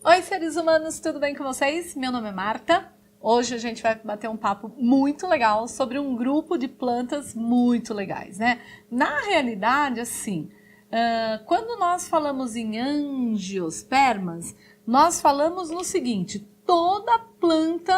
Oi, seres humanos, tudo bem com vocês? Meu nome é Marta. Hoje a gente vai bater um papo muito legal sobre um grupo de plantas muito legais, né? Na realidade, assim, quando nós falamos em angiospermas, nós falamos no seguinte: toda planta,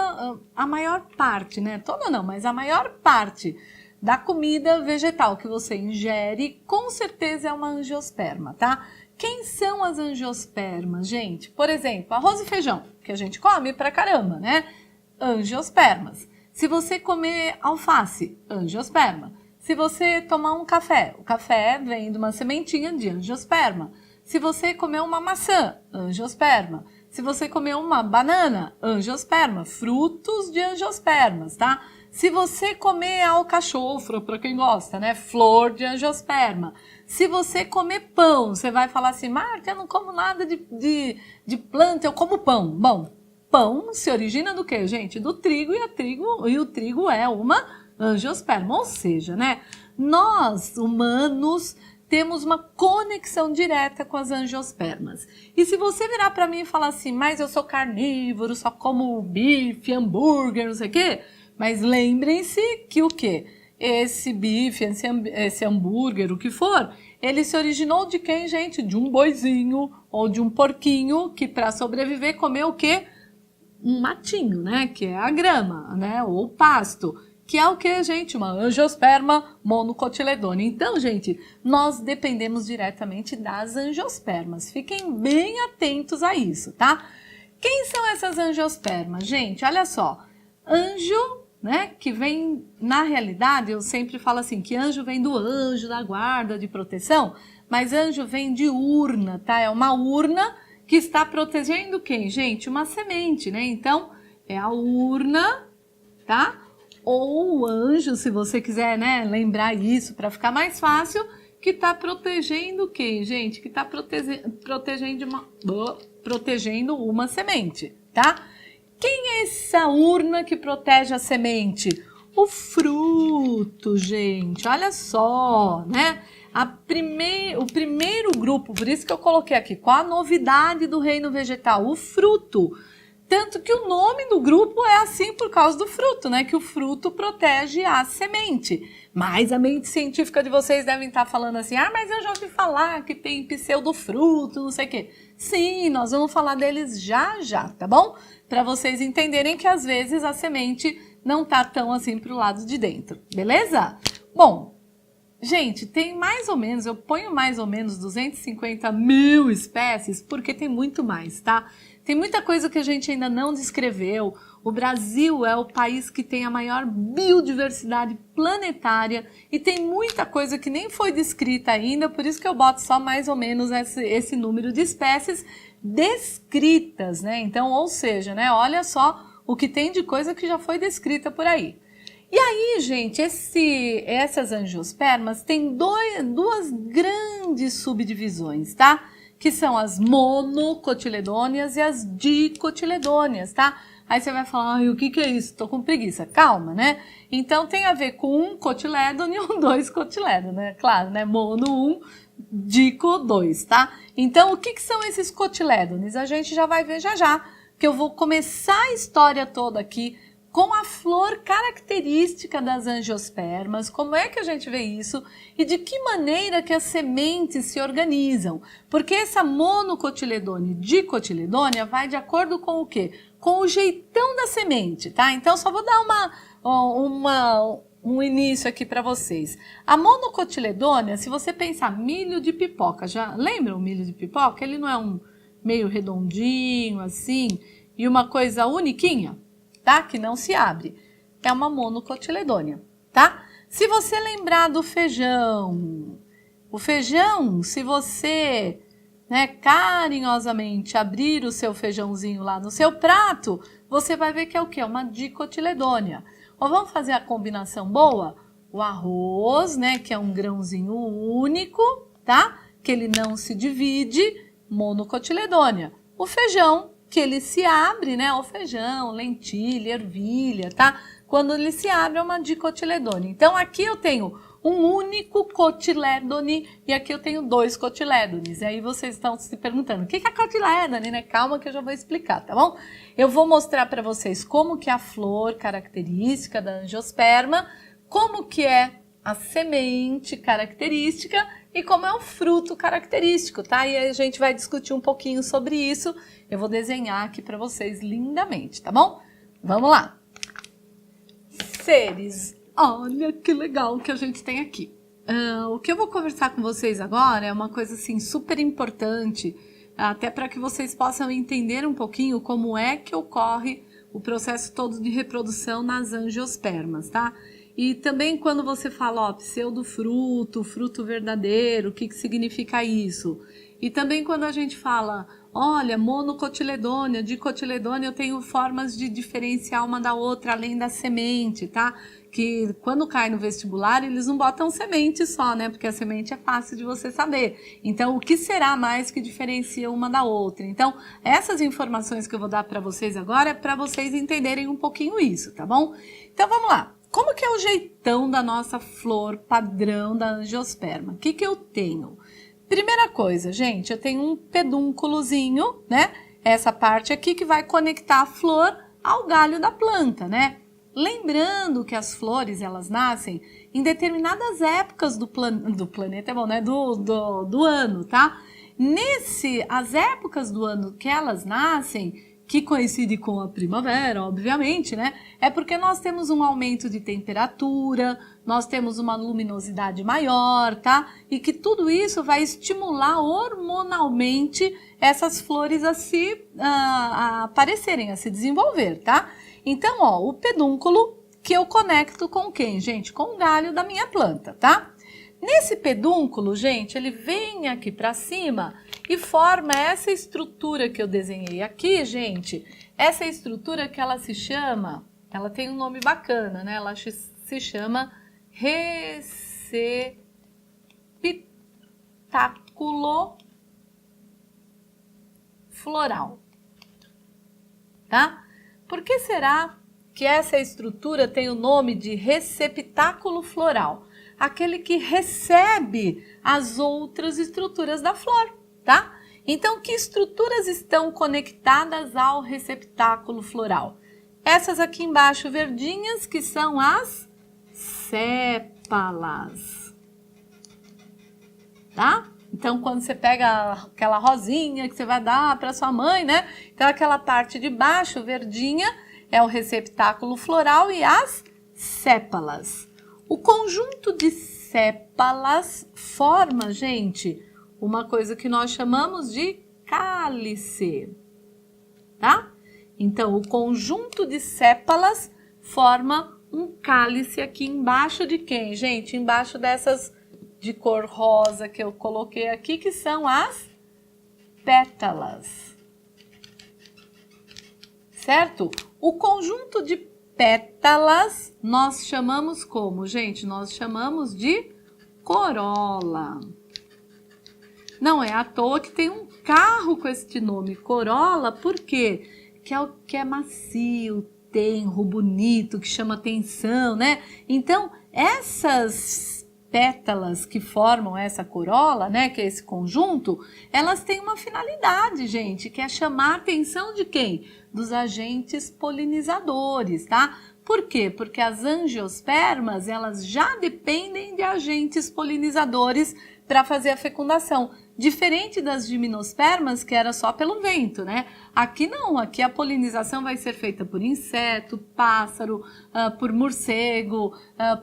a maior parte, né? Toda não, mas a maior parte da comida vegetal que você ingere, com certeza é uma angiosperma, tá? Quem são as angiospermas, gente? Por exemplo, arroz e feijão, que a gente come pra caramba, né? Angiospermas. Se você comer alface, angiosperma. Se você tomar um café, o café vem de uma sementinha de angiosperma. Se você comer uma maçã, angiosperma. Se você comer uma banana, angiosperma. Frutos de angiospermas, tá? Se você comer alcachofra, para quem gosta, né? Flor de angiosperma. Se você comer pão, você vai falar assim: Marta, eu não como nada de planta, eu como pão. Bom, pão se origina do quê, gente? Do trigo, e o trigo é uma angiosperma. Ou seja, né? Nós, humanos, temos uma conexão direta com as angiospermas. E se você virar para mim e falar assim: mas eu sou carnívoro, só como bife, hambúrguer, não sei o quê. Mas lembrem-se que o quê? Esse bife, esse hambúrguer, o que for, ele se originou de quem, gente? De um boizinho ou de um porquinho que, para sobreviver, comeu o quê? Um matinho, né? Que é a grama, né? Ou pasto. Que é o quê, gente? Uma angiosperma monocotiledônea. Então, gente, nós dependemos diretamente das angiospermas. Fiquem bem atentos a isso, tá? Quem são essas angiospermas? Gente, olha só. Anjo, né, que vem, na realidade, eu sempre falo assim, que anjo vem do anjo, da guarda, de proteção, mas anjo vem de urna, tá? É uma urna que está protegendo quem, gente? Uma semente, né? Então, é a urna, tá? Ou o anjo, se você quiser, né, lembrar isso para ficar mais fácil, que está protegendo quem, gente? Que está protegendo uma semente, tá? Quem é essa urna que protege a semente? O fruto, gente. Olha só, né? O primeiro grupo, por isso que eu coloquei aqui, qual a novidade do reino vegetal? O fruto. Tanto que o nome do grupo é assim por causa do fruto, né? Que o fruto protege a semente. Mas a mente científica de vocês devem estar falando assim: ah, mas eu já ouvi falar que tem pseudofruto, não sei o quê. Sim, nós vamos falar deles já já, tá bom? Para vocês entenderem que às vezes a semente não tá tão assim pro lado de dentro, beleza? Bom, gente, tem mais ou menos, eu ponho mais ou menos 250 mil espécies, porque tem muito mais, tá? Tem muita coisa que a gente ainda não descreveu. O Brasil é o país que tem a maior biodiversidade planetária e tem muita coisa que nem foi descrita ainda, por isso que eu boto só mais ou menos esse número de espécies descritas, né? Então, ou seja, né? Olha só o que tem de coisa que já foi descrita por aí. E aí, gente, essas angiospermas têm duas grandes subdivisões, tá? Que são as monocotiledôneas e as dicotiledôneas, tá? Aí você vai falar: ai, o que é isso? Tô com preguiça. Calma, né? Então tem a ver com um cotilédone e um dois cotilédone, né? Claro, né? Mono 1, dico 2, tá? Então o que são esses cotilédones? A gente já vai ver já já, que eu vou começar a história toda aqui com a flor característica das angiospermas, como é que a gente vê isso e de que maneira que as sementes se organizam. Porque essa monocotiledônia e dicotiledônia vai de acordo com o quê? Com o jeitão da semente, tá? Então só vou dar um início aqui para vocês. A monocotiledônia, se você pensar milho de pipoca, já lembra o milho de pipoca? Ele não é um meio redondinho assim e uma coisa uniquinha? Tá? Que não se abre. É uma monocotiledônia, tá? Se você lembrar do feijão, o feijão, se você, né, carinhosamente abrir o seu feijãozinho lá no seu prato, você vai ver que é o quê? Uma dicotiledônia. Ou vamos fazer a combinação boa? O arroz, né, que é um grãozinho único, tá? Que ele não se divide, monocotiledônia. O feijão, que ele se abre, né? O feijão, lentilha, ervilha, tá? Quando ele se abre é uma dicotiledônia. Então aqui eu tenho um único cotilédone, e aqui eu tenho 2 cotilédones. E aí vocês estão se perguntando, o que é cotilédone, né? Calma que eu já vou explicar, tá bom? Eu vou mostrar para vocês como que é a flor característica da angiosperma, como que é a semente característica e como é o fruto característico, tá? E aí a gente vai discutir um pouquinho sobre isso. Eu vou desenhar aqui para vocês lindamente, tá bom? Vamos lá. Seres, olha que legal que a gente tem aqui. O que eu vou conversar com vocês agora é uma coisa assim super importante, até para que vocês possam entender um pouquinho como é que ocorre o processo todo de reprodução nas angiospermas, tá? E também quando você fala, ó, pseudofruto, fruto verdadeiro, o que significa isso? E também quando a gente fala, olha, monocotiledônia, dicotiledônia, eu tenho formas de diferenciar uma da outra, além da semente, tá? Que quando cai no vestibular, eles não botam semente só, né? Porque a semente é fácil de você saber. Então, o que será mais que diferencia uma da outra? Então, essas informações que eu vou dar para vocês agora é para vocês entenderem um pouquinho isso, tá bom? Então, vamos lá. Como que é o jeitão da nossa flor padrão da angiosperma? O que que eu tenho? Primeira coisa, gente, eu tenho um pedúnculozinho, né? Essa parte aqui que vai conectar a flor ao galho da planta, né? Lembrando que as flores, elas nascem em determinadas épocas do planeta, é bom, né? Do ano, tá? As épocas do ano que elas nascem, que coincide com a primavera, obviamente, né? É porque nós temos um aumento de temperatura, nós temos uma luminosidade maior, tá? E que tudo isso vai estimular hormonalmente essas flores a aparecerem, a se desenvolver, tá? Então, ó, o pedúnculo que eu conecto com quem, gente? Com o galho da minha planta, tá? Nesse pedúnculo, gente, ele vem aqui para cima e forma essa estrutura que eu desenhei aqui, gente. Essa estrutura que ela se chama, ela tem um nome bacana, né? Ela se chama receptáculo floral, tá? Por que será que essa estrutura tem o nome de receptáculo floral? Aquele que recebe as outras estruturas da flor, tá? Então, que estruturas estão conectadas ao receptáculo floral? Essas aqui embaixo verdinhas, que são as sépalas, tá? Então, quando você pega aquela rosinha que você vai dar para sua mãe, né? Então, aquela parte de baixo verdinha é o receptáculo floral e as sépalas. O conjunto de sépalas forma, gente, uma coisa que nós chamamos de cálice, tá? Então, o conjunto de sépalas forma um cálice aqui embaixo de quem, gente? Embaixo dessas de cor rosa que eu coloquei aqui, que são as pétalas, certo? O conjunto de pétalas nós chamamos como, gente? Nós chamamos de corola. Não é à toa que tem um carro com este nome, corola, por quê? Que é o que é macio, tenro, bonito, que chama atenção, né? Então, essas pétalas que formam essa corola, né, que é esse conjunto, elas têm uma finalidade, gente, que é chamar a atenção de quem? Dos agentes polinizadores, tá? Por quê? Porque as angiospermas, elas já dependem de agentes polinizadores para fazer a fecundação. Diferente das gimnospermas, que era só pelo vento, né? Aqui não, aqui a polinização vai ser feita por inseto, pássaro, por morcego,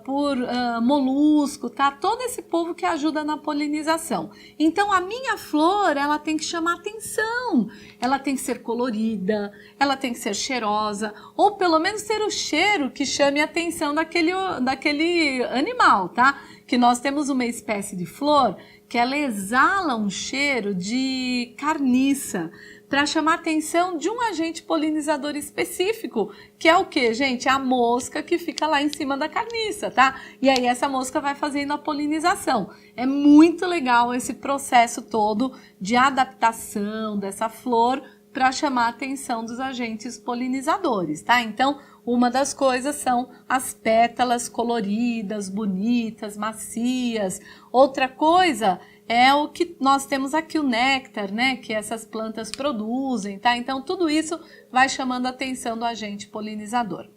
por molusco, tá? Todo esse povo que ajuda na polinização. Então, a minha flor, ela tem que chamar atenção. Ela tem que ser colorida, ela tem que ser cheirosa, ou pelo menos ter o cheiro que chame a atenção daquele animal, tá? Que nós temos uma espécie de flor que ela exala um cheiro de carniça para chamar a atenção de um agente polinizador específico, que é o que, gente? A mosca que fica lá em cima da carniça, tá? E aí essa mosca vai fazendo a polinização. É muito legal esse processo todo de adaptação dessa flor para chamar a atenção dos agentes polinizadores, tá? Então, uma das coisas são as pétalas coloridas, bonitas, macias. Outra coisa é o que nós temos aqui, o néctar, né, que essas plantas produzem, tá? Então, tudo isso vai chamando a atenção do agente polinizador.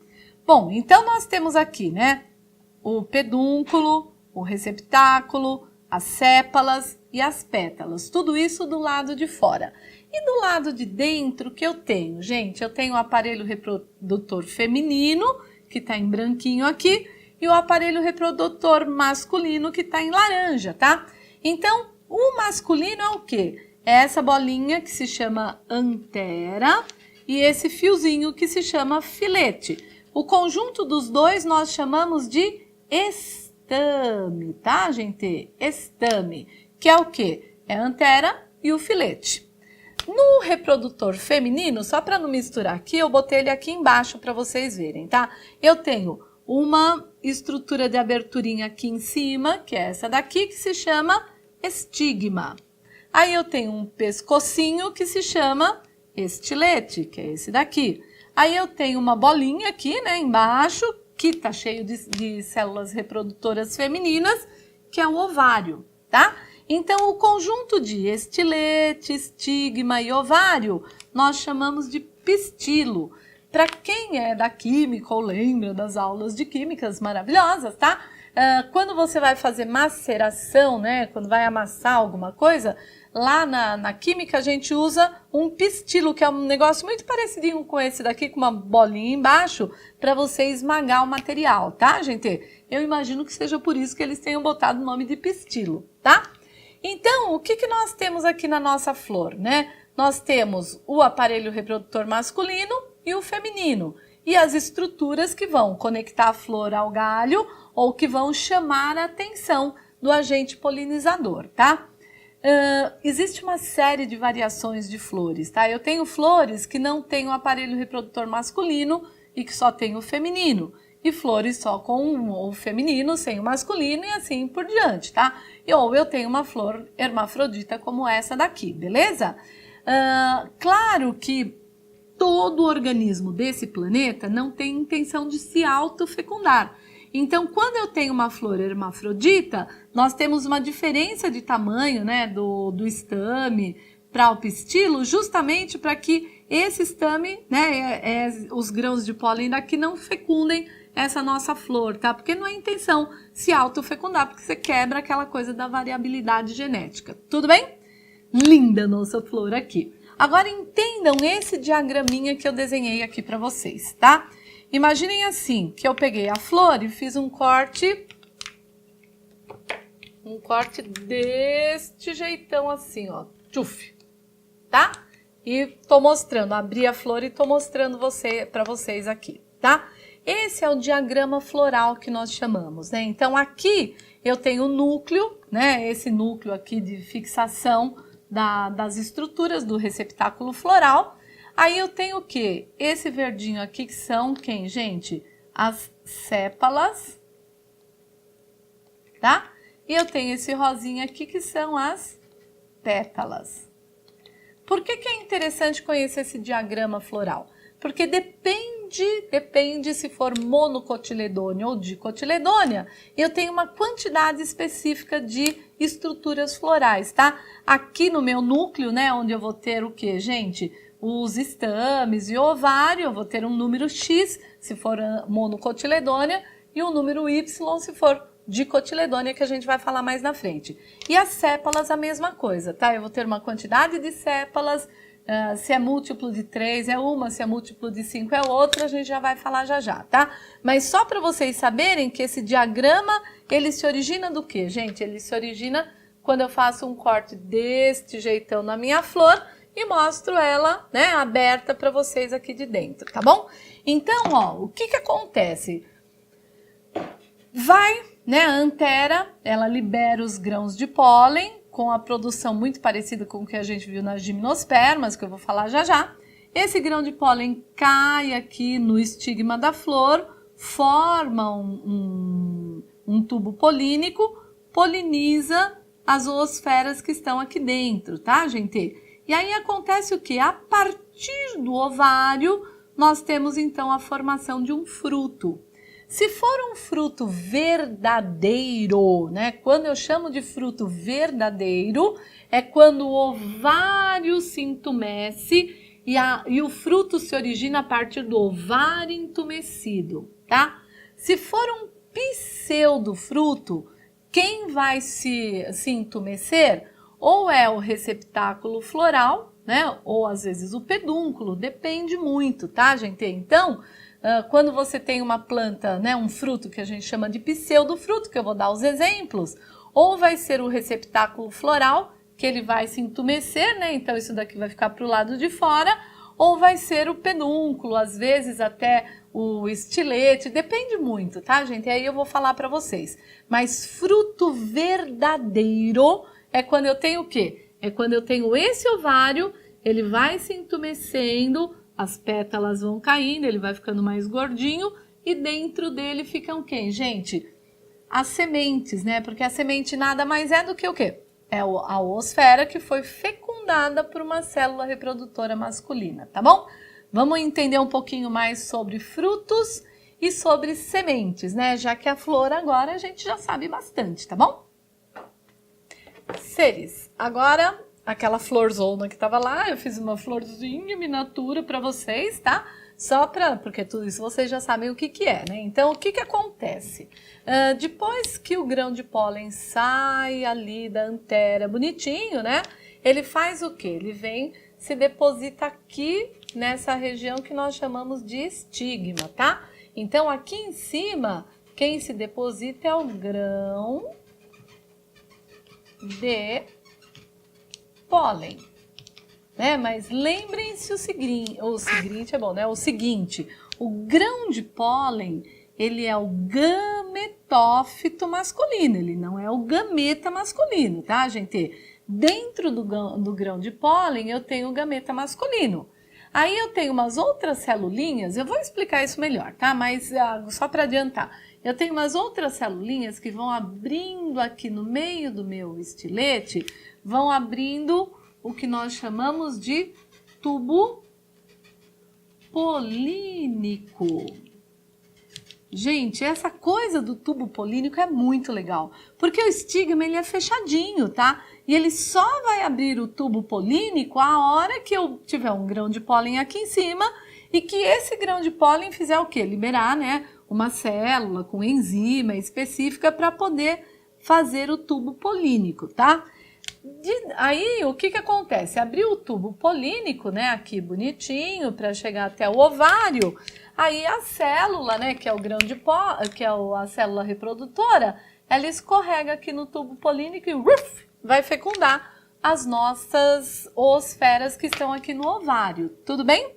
Bom, então nós temos aqui, né, o pedúnculo, o receptáculo, as sépalas e as pétalas. Tudo isso do lado de fora. E do lado de dentro, o que eu tenho? Gente, eu tenho o aparelho reprodutor feminino, que está em branquinho aqui, e o aparelho reprodutor masculino, que está em laranja, tá? Então, o masculino é o quê? É essa bolinha que se chama antera e esse fiozinho que se chama filete. O conjunto dos dois nós chamamos de estame, tá, gente? Estame, que é o quê? É a antera e o filete. No reprodutor feminino, só para não misturar aqui, eu botei ele aqui embaixo para vocês verem, tá? Eu tenho uma estrutura de aberturinha aqui em cima, que é essa daqui, que se chama estigma. Aí eu tenho um pescocinho que se chama estilete, que é esse daqui. Aí eu tenho uma bolinha aqui, né, embaixo, que tá cheio de células reprodutoras femininas, que é o ovário, tá? Então, o conjunto de estilete, estigma e ovário, nós chamamos de pistilo. Para quem é da química ou lembra das aulas de químicas maravilhosas, tá? Quando você vai fazer maceração, né? Quando vai amassar alguma coisa, lá na química a gente usa um pistilo, que é um negócio muito parecidinho com esse daqui, com uma bolinha embaixo, para você esmagar o material, tá, gente? Eu imagino que seja por isso que eles tenham botado o nome de pistilo, tá? Então, o que nós temos aqui na nossa flor, né? Nós temos o aparelho reprodutor masculino e o feminino, e as estruturas que vão conectar a flor ao galho ou que vão chamar a atenção do agente polinizador, tá? Existe uma série de variações de flores, tá? Eu tenho flores que não têm o aparelho reprodutor masculino e que só tem o feminino, e flores só com o feminino, sem o masculino e assim por diante, tá? Ou eu tenho uma flor hermafrodita como essa daqui, beleza? Claro que todo organismo desse planeta não tem intenção de se autofecundar. Então, quando eu tenho uma flor hermafrodita, nós temos uma diferença de tamanho, né, do estame para o pistilo, justamente para que esse estame, né, os grãos de pólen daqui não fecundem essa nossa flor, tá? Porque não é intenção se autofecundar, porque você quebra aquela coisa da variabilidade genética. Tudo bem? Linda nossa flor aqui. Agora entendam esse diagraminha que eu desenhei aqui para vocês, tá? Imaginem assim, que eu peguei a flor e fiz um corte deste jeitão assim, ó, tchuf, tá? E tô mostrando, abri a flor e tô mostrando para vocês aqui, tá? Esse é o diagrama floral que nós chamamos, né? Então aqui eu tenho o núcleo, né? Esse núcleo aqui de fixação das estruturas do receptáculo floral. Aí eu tenho o quê? Esse verdinho aqui que são quem, gente? As sépalas, tá? E eu tenho esse rosinha aqui que são as pétalas. Por que é interessante conhecer esse diagrama floral? Porque depende se for monocotiledônea ou dicotiledônea, eu tenho uma quantidade específica de estruturas florais, tá? Aqui no meu núcleo, né, onde eu vou ter o quê, gente? Os estames e o ovário, eu vou ter um número X, se for monocotiledônea, e um número Y, se for dicotiledônea, que a gente vai falar mais na frente. E as sépalas, a mesma coisa, tá? Eu vou ter uma quantidade de sépalas, se é múltiplo de 3 é uma, se é múltiplo de 5 é outra, a gente já vai falar já, tá? Mas só para vocês saberem que esse diagrama, ele se origina do quê, gente? Ele se origina quando eu faço um corte deste jeitão na minha flor e mostro ela, né, aberta para vocês aqui de dentro, tá bom? Então, ó, o que acontece? Né, a antera, ela libera os grãos de pólen, com a produção muito parecida com o que a gente viu nas gimnospermas, que eu vou falar já. Esse grão de pólen cai aqui no estigma da flor, forma um tubo polínico, poliniza as zoosferas que estão aqui dentro, tá, gente? E aí acontece o quê? A partir do ovário nós temos então a formação de um fruto. Se for um fruto verdadeiro, né? Quando eu chamo de fruto verdadeiro, é quando o ovário se entumece e o fruto se origina a partir do ovário entumecido, tá? Se for um pseudofruto, quem vai se entumecer ou é o receptáculo floral, né? Ou às vezes o pedúnculo, depende muito, tá, gente? Então, quando você tem uma planta, né, um fruto que a gente chama de pseudofruto, que eu vou dar os exemplos, ou vai ser o receptáculo floral, que ele vai se entumecer, né? Então isso daqui vai ficar para o lado de fora, ou vai ser o pedúnculo, às vezes até o estilete, depende muito, tá, gente? E aí eu vou falar para vocês. Mas fruto verdadeiro é quando eu tenho o quê? É quando eu tenho esse ovário, ele vai se entumecendo, as pétalas vão caindo, ele vai ficando mais gordinho e dentro dele ficam quem, gente? As sementes, né? Porque a semente nada mais é do que o quê? É a oosfera que foi fecundada por uma célula reprodutora masculina, tá bom? Vamos entender um pouquinho mais sobre frutos e sobre sementes, né? Já que a flor agora a gente já sabe bastante, tá bom? Seres, agora aquela florzona que tava lá, eu fiz uma florzinha miniatura para vocês, tá? Porque tudo isso vocês já sabem o que que é, né? Então, o que que acontece? Depois que o grão de pólen sai ali da antera bonitinho, né? Ele faz o quê? Ele vem, se deposita aqui nessa região que nós chamamos de estigma, tá? Então, aqui em cima, quem se deposita é o grão de pólen, né? Mas lembrem-se o seguinte é bom, né? O seguinte, o grão de pólen, ele é o gametófito masculino, ele não é o gameta masculino, tá, gente? Dentro do grão de pólen eu tenho o gameta masculino. Aí eu tenho umas outras celulinhas, eu vou explicar isso melhor, tá? Mas só para adiantar, eu tenho umas outras celulinhas que vão abrindo aqui no meio do meu estilete, vão abrindo o que nós chamamos de tubo polínico. Gente, essa coisa do tubo polínico é muito legal, porque o estigma ele é fechadinho, tá? E ele só vai abrir o tubo polínico a hora que eu tiver um grão de pólen aqui em cima e que esse grão de pólen fizer o quê? Liberar, né, uma célula com enzima específica para poder fazer o tubo polínico, tá? Aí, o que que acontece? Abriu o tubo polínico, né, aqui bonitinho, para chegar até o ovário. Aí a célula, né, que é o grão de pó, que é a célula reprodutora, ela escorrega aqui no tubo polínico e vai fecundar as nossas oosferas que estão aqui no ovário. Tudo bem?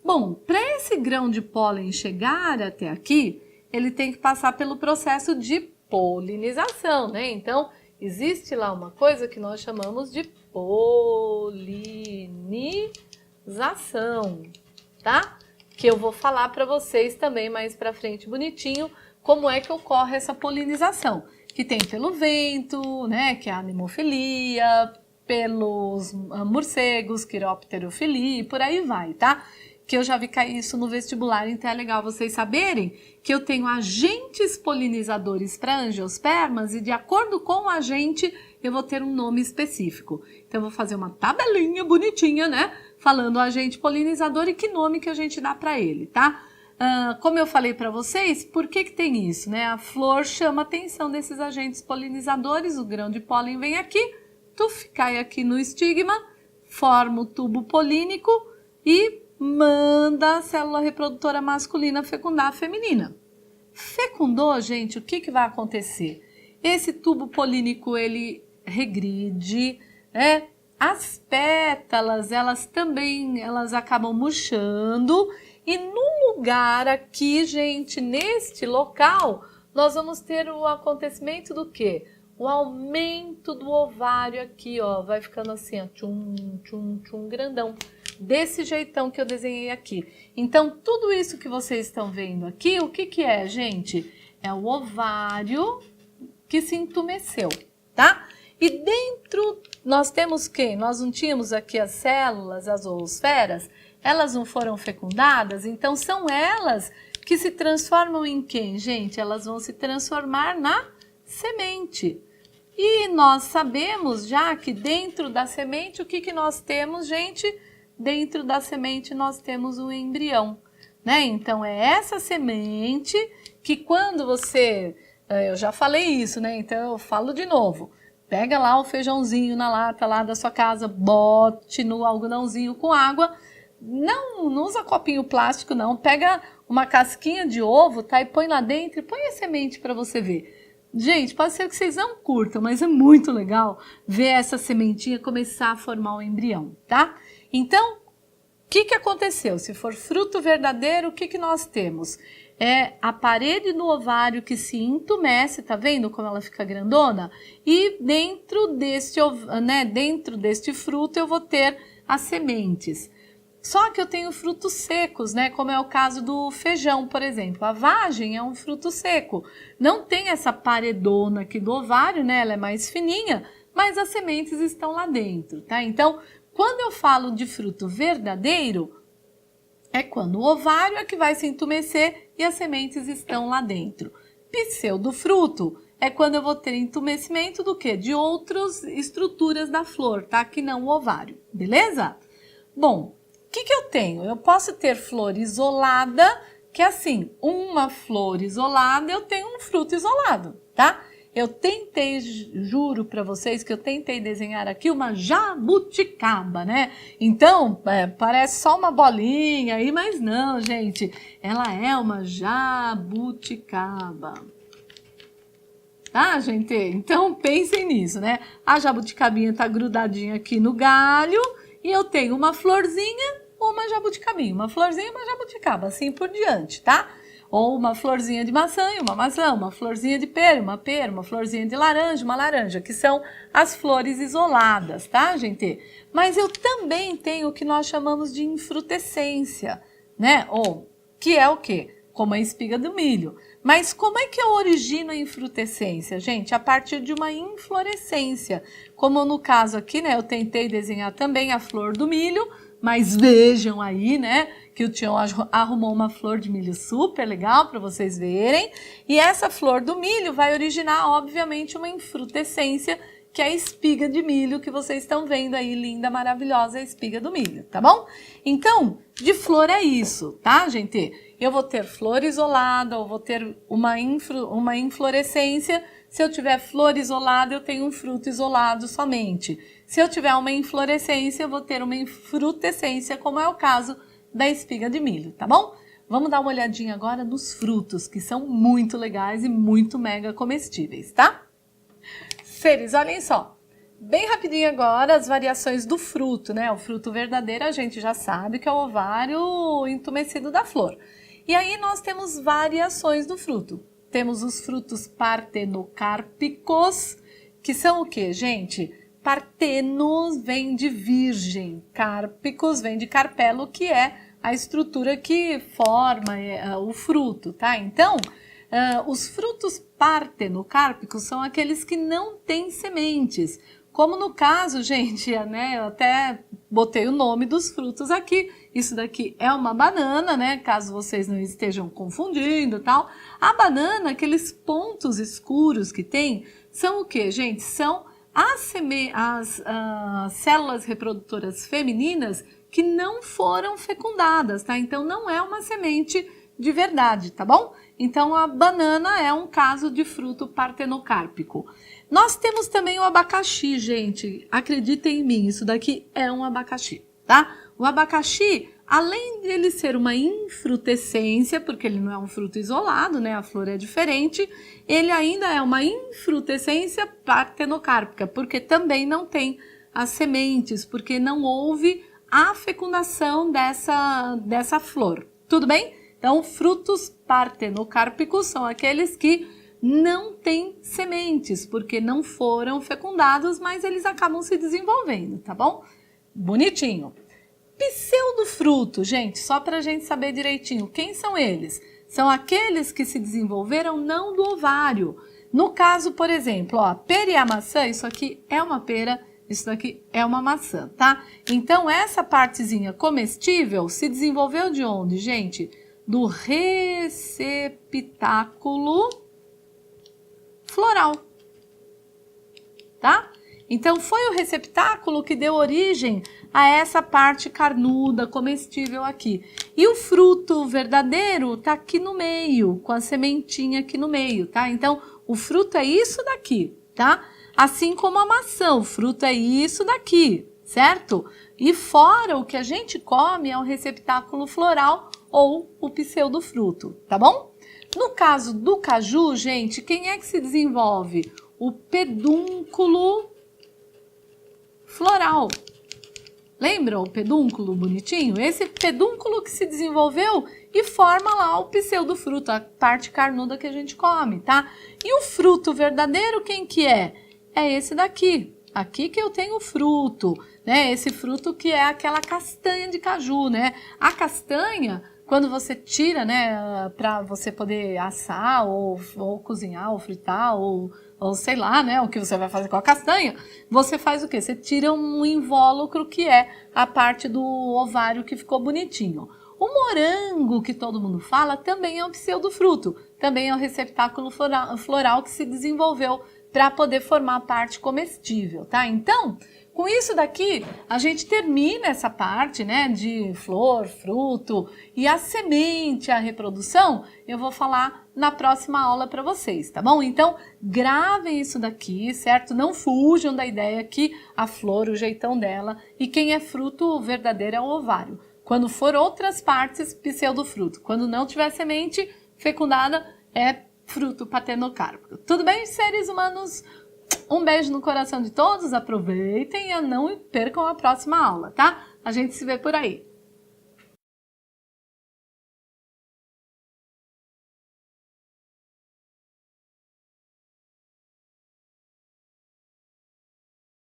Bom, para esse grão de pólen chegar até aqui, ele tem que passar pelo processo de polinização, né? Então, existe lá uma coisa que nós chamamos de polinização, tá? Que eu vou falar para vocês também mais para frente bonitinho como é que ocorre essa polinização, que tem pelo vento, né, que é a anemofilia, pelos morcegos, quiropterofilia e por aí vai, tá? Que eu já vi cair isso no vestibular, então é legal vocês saberem que eu tenho agentes polinizadores para angiospermas e de acordo com o agente eu vou ter um nome específico. Então eu vou fazer uma tabelinha bonitinha, né, falando o agente polinizador e que nome que a gente dá para ele, tá? Como eu falei para vocês, por que que tem isso, né? A flor chama a atenção desses agentes polinizadores, o grão de pólen vem aqui, cai aqui no estigma, forma o tubo polínico e manda a célula reprodutora masculina fecundar a feminina. Fecundou, gente, o que que vai acontecer? Esse tubo polínico, ele regride, né? As pétalas, elas acabam murchando e no lugar aqui, gente, neste local, nós vamos ter o acontecimento do quê? O aumento do ovário aqui, ó, vai ficando assim, ó, tchum, tchum, tchum, grandão. Desse jeitão que eu desenhei aqui. Então, tudo isso que vocês estão vendo aqui, o que que é, gente? É o ovário que se entumeceu, tá? E dentro, nós temos quem? Nós não tínhamos aqui as células, as oosferas? elas não foram fecundadas, então são elas que se transformam em quem, gente? Elas vão se transformar na semente. E nós sabemos já que dentro da semente, o que nós temos, gente? Dentro da semente nós temos o embrião, né? Então é essa semente que quando você... Eu já falei isso, né? Então eu falo de novo. Pega lá o feijãozinho na lata lá da sua casa, bote no algodãozinho com água. Não usa copinho plástico, não. Pega uma casquinha de ovo, tá? E põe lá dentro e põe a semente para você ver. Gente, pode ser que vocês não curtam, mas é muito legal ver essa sementinha começar a formar um embrião, tá? Então, o que aconteceu? Se for fruto verdadeiro, o que nós temos? É a parede do ovário que se entumece, tá vendo como ela fica grandona? E dentro deste fruto eu vou ter as sementes. Só que eu tenho frutos secos, né? Como é o caso do feijão, por exemplo. A vagem é um fruto seco. Não tem essa paredona aqui do ovário, né? Ela é mais fininha, mas as sementes estão lá dentro, tá? Então, quando eu falo de fruto verdadeiro, é quando o ovário é que vai se entumecer e as sementes estão lá dentro. Pseudofruto é quando eu vou ter entumecimento do quê? De outras estruturas da flor, tá? Que não o ovário, beleza? Bom, o que eu tenho? Eu posso ter flor isolada, que é assim, uma flor isolada, eu tenho um fruto isolado, tá? Eu tentei, juro para vocês que eu tentei desenhar aqui uma jabuticaba, né? Então, parece só uma bolinha aí, mas não, gente. Ela é uma jabuticaba. Tá, gente? Então, pensem nisso, né? A jabuticabinha tá grudadinha aqui no galho e eu tenho uma florzinha, uma jabuticabinha. Uma florzinha e uma jabuticaba, assim por diante, tá? Ou uma florzinha de maçã e uma maçã, uma florzinha de pera, uma florzinha de laranja, uma laranja, que são as flores isoladas, tá, gente? Mas eu também tenho o que nós chamamos de infrutescência, né? Ou, que é o quê? Como a espiga do milho. Mas como é que eu origino a infrutescência, gente? A partir de uma inflorescência. Como no caso aqui, né? Eu tentei desenhar também a flor do milho, mas vejam aí, né, que o Tião arrumou uma flor de milho super legal para vocês verem. E essa flor do milho vai originar, obviamente, uma infrutescência, que é a espiga de milho que vocês estão vendo aí, linda, maravilhosa, a espiga do milho, tá bom? Então, de flor é isso, tá, gente? Eu vou ter flor isolada, ou vou ter uma inflorescência. Se eu tiver flor isolada, eu tenho um fruto isolado somente. Se eu tiver uma inflorescência, eu vou ter uma infrutescência, como é o caso da espiga de milho, tá bom? Vamos dar uma olhadinha agora nos frutos, que são muito legais e muito mega comestíveis, tá? Seres, olhem só. Bem rapidinho agora as variações do fruto, né? O fruto verdadeiro a gente já sabe que é o ovário entumecido da flor. E aí nós temos variações do fruto. Temos os frutos partenocárpicos, que são o quê, gente? Partenos vem de virgem, cárpicos vem de carpelo, que é a estrutura que forma o fruto, tá? Então, os frutos partenocárpicos são aqueles que não têm sementes. Como no caso, gente, né, eu até botei o nome dos frutos aqui. Isso daqui é uma banana, né, caso vocês não estejam confundindo e tal. A banana, aqueles pontos escuros que tem, são o quê, gente? São as células reprodutoras femininas que não foram fecundadas, tá? Então, não é uma semente de verdade, tá bom? Então, a banana é um caso de fruto partenocárpico. Nós temos também o abacaxi, gente. Acreditem em mim, isso daqui é um abacaxi, tá? O abacaxi, além dele ser uma infrutescência, porque ele não é um fruto isolado, né? A flor é diferente, ele ainda é uma infrutescência partenocárpica, porque também não tem as sementes, porque não houve a fecundação dessa flor. Tudo bem? Então, frutos partenocárpicos são aqueles que não têm sementes, porque não foram fecundados, mas eles acabam se desenvolvendo, tá bom? Bonitinho. Pseudofruto, gente, só para a gente saber direitinho, quem são eles? São aqueles que se desenvolveram não do ovário. No caso, por exemplo, ó, pera e a maçã, isso aqui é uma pera, Isso daqui é uma maçã, tá? Então, essa partezinha comestível se desenvolveu de onde, gente? Do receptáculo floral, tá? Então, foi o receptáculo que deu origem a essa parte carnuda, comestível aqui. E o fruto verdadeiro tá aqui no meio, com a sementinha aqui no meio, tá? Então, o fruto é isso daqui, tá? Assim como a maçã, o fruto é isso daqui, certo? E fora o que a gente come é o receptáculo floral ou o pseudofruto, tá bom? No caso do caju, gente, quem é que se desenvolve? O pedúnculo floral. Lembra o pedúnculo bonitinho? Esse pedúnculo que se desenvolveu e forma lá o pseudofruto, a parte carnuda que a gente come, tá? E o fruto verdadeiro, quem que é? É esse daqui. Aqui que eu tenho o fruto, né? Esse fruto que é aquela castanha de caju, né? A castanha, quando você tira, né, para você poder assar ou cozinhar ou fritar ou sei lá, né, o que você vai fazer com a castanha, você faz o quê? Você tira um invólucro que é a parte do ovário que ficou bonitinho. O morango, que todo mundo fala, também é um pseudofruto, também é um receptáculo floral que se desenvolveu para poder formar a parte comestível, tá? Então, com isso daqui, a gente termina essa parte, né, de flor, fruto e a semente, a reprodução, eu vou falar na próxima aula para vocês, tá bom? Então, gravem isso daqui, certo? Não fujam da ideia que a flor, o jeitão dela, e quem é fruto verdadeiro é o ovário. Quando for outras partes, pseudofruto. Quando não tiver semente fecundada, é fruto partenocárpico. Tudo bem, seres humanos? Um beijo no coração de todos, aproveitem e não percam a próxima aula, tá? A gente se vê por aí.